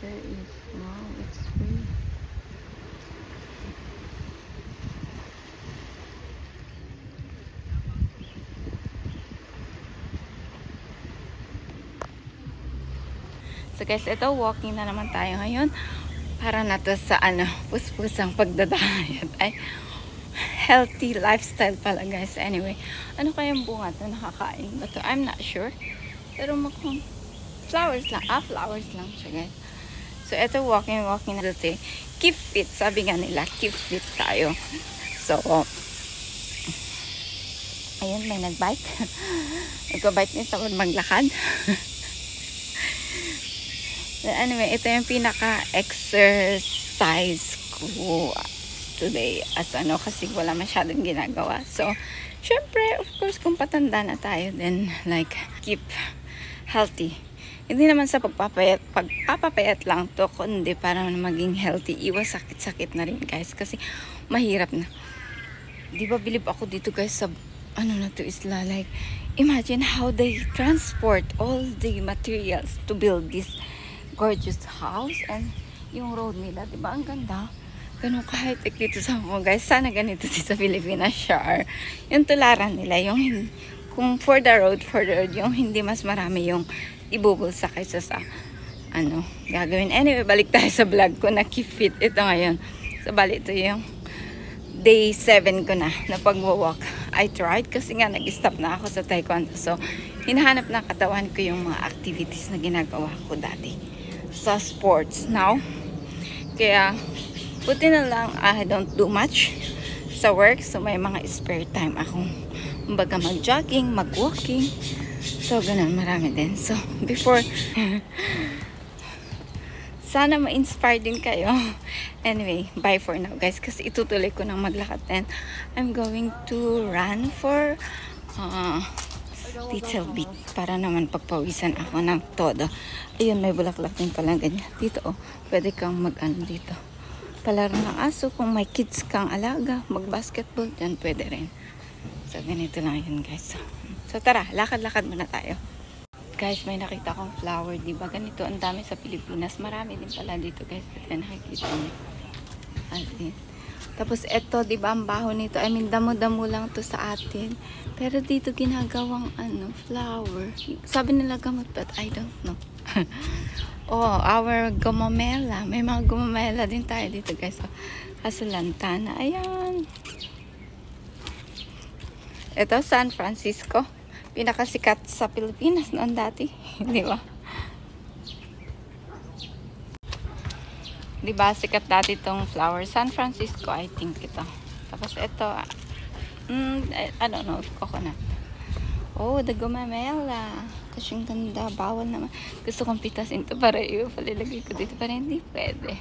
there is, wow, it's free. So guys, ito, walking na naman tayo ngayon. Para na to sa puspusang pagdadayat. Ay, healthy lifestyle pala guys. Anyway, ano kayang bunga to? Nakakain ba to? I'm not sure. Pero mukhang flowers lang. Flowers lang siya guys. So, ito, walking na dito. Keep fit. Sabi nga nila, keep fit tayo. So, ayun, may nagbike. Nagpabike nito maglakad. Anyway, ito yung pinaka-exercise ko today as kasi wala masyadong ginagawa. So, syempre, of course, kung patanda na tayo, then like, keep healthy. Hindi naman sa pagpapapayat lang to, kundi para maging healthy. Iwas sakit-sakit na rin, guys. Kasi, mahirap na. Di ba, bilib ako dito, guys, sa, na to isla. Like, imagine how they transport all the materials to build this gorgeous house. And, yung road nila, di ba, ang ganda. Ganun ka-high-tech dito sa Hong Kong, guys. Sana ganito dito sa Pilipinas, sure. Yung tularan nila, yung, kung for the road, yung hindi mas marami yung ibubulsa kaysa sa gagawin. Anyway, balik tayo sa vlog ko na keep fit ito ngayon. So, balik ito yung day 7 ko na pag-walk. I tried kasi nga nag-stop na ako sa taekwondo. So, hinahanap ng katawan ko yung mga activities na ginagawa ko dati sa sports now. Kaya, buti na lang I don't do much sa work. So, may mga spare time akong kumbaga mag-jogging, mag-walking. So, ganun, marami din. So, before, sana ma-inspire din kayo. Anyway, bye for now, guys. Kasi itutuloy ko ng maglakad. And I'm going to run for little bit. Para naman pagpawisan ako ng todo. Ayun, may bulaklak din pala ganyan. Dito, pwede kang dito. Palaro ng aso. Kung may kids kang alaga, mag-basketball, yan pwede rin. So, ganito lang yun, guys. So, tara, lakad-lakad muna tayo. Guys, may nakita akong flower, diba? Ganito, ang dami sa Pilipinas. Marami din pala dito, guys. Ito, nakikita niyo. Atin. Tapos, ito, diba, ang baho nito. I mean, damo-damo lang to sa atin. Pero dito, ginagawang, flower. Sabi nila gamot, but I don't know. Oh, our gumamela. May mga gumamela din tayo dito, guys. So, kaso lantana. Ayan. Ito, San Francisco. Pinakasikat sa Pilipinas noon dati. Di ba? Di ba, sikat dati itong flower. San Francisco, I think ito. Tapos ito, I don't know, coconut. Oh, the gumamela. Kasi yung ganda, bawal naman. Gusto kong pitasin ito para palilagay ko dito. Para hindi pwede.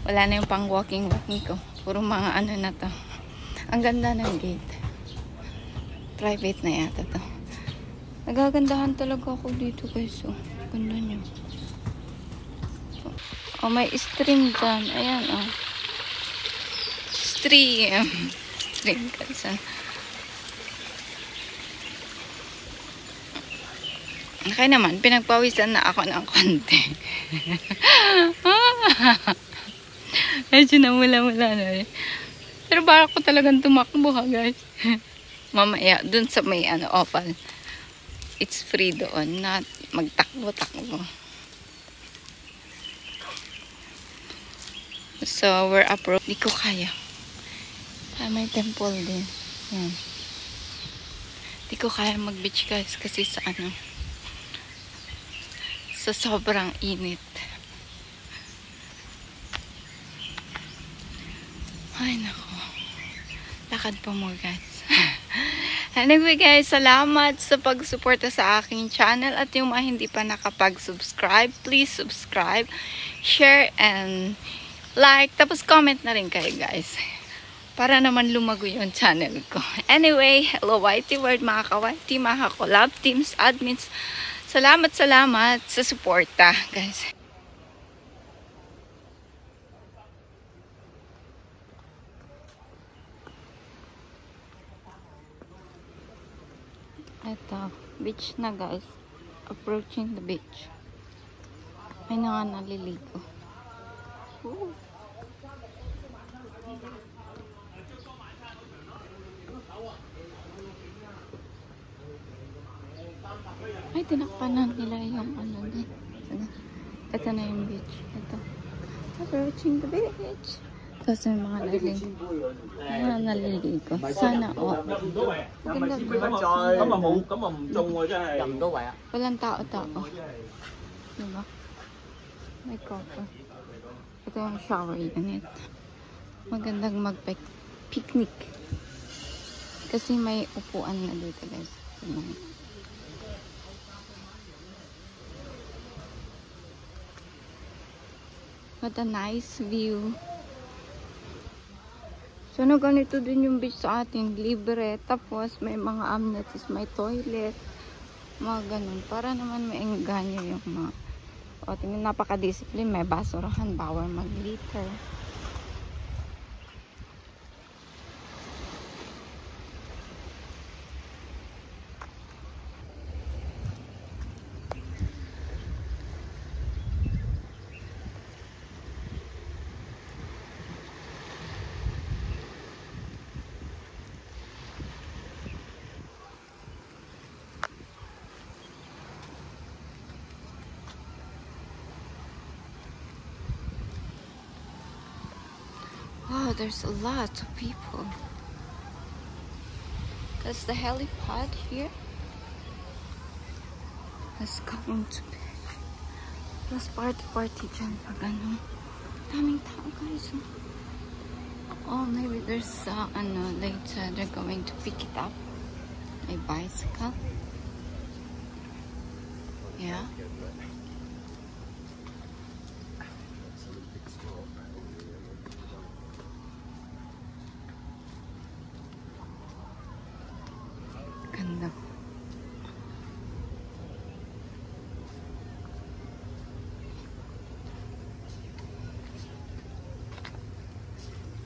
Wala na yung pang walking ko. Puro mga na to. Ang ganda ng gate. Private na yata to. Nagagandahan talaga ako dito, guys. Oh, ganda nyo. Oh, may stream dyan. Ayan, oh. Stream. Stream, guys. Okay naman, pinagpawisan na ako ng konti. Medyo namula-mula na rin. Pero baka ko talagang tumakbo, ha, guys. Mamaya, dun sa may opal. It's free doon, not magtakbo-takbo. So, we're approaching. Di ko kaya. May temple din. Yan. Di ko kaya mag-beach, guys, kasi sa sa sobrang init. Ay, nako. Lakad pa mo, guys. Anyway, guys, salamat sa pag-suporta sa aking channel. At yung mga hindi pa nakapag-subscribe, please subscribe, share, and like. Tapos comment na rin kayo, guys. Para naman lumago yung channel ko. Anyway, hello, YT World, mga ka-YT, mga ka-collab teams, admins. Salamat sa suporta, guys. Ito, beach na, guys. Approaching the beach. May na nga naliligo. Ooh. Ay, tinakpan na nila yung ano din. Ito na yung beach. Ito. Approaching the beach. Tapos may mga naliligo. Mga naliligo. Sana o. Maganda ba? Walang tao-tao. Diba? May coco. Ito yung shower unit. Magandang mag-picnic. Kasi may upuan na dito guys. What a nice view. So, ganito din yung beach sa atin. Libre. Tapos, may mga amenities. May toilet. Mga ganun. Para naman maengganyo yung mga... O, tingnan, napaka-discipline. May basurahan. Bawal mag-litter. Wow, there's a lot of people. Because the helipad here is coming to be. Plus party dyan pag ano. Daming tao guys. Oh, maybe there's ano, later they're going to pick it up. A bicycle. Yeah. Ganda.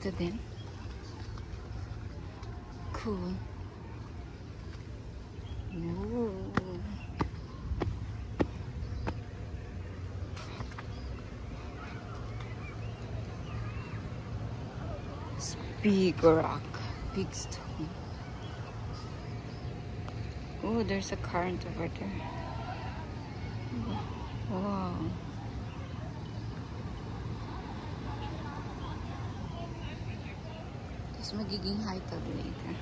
Ito din. Cool. Ooh. It's big rock. Big stone. Oh, there's a current over there. Wow. Tapos magiging high tide later.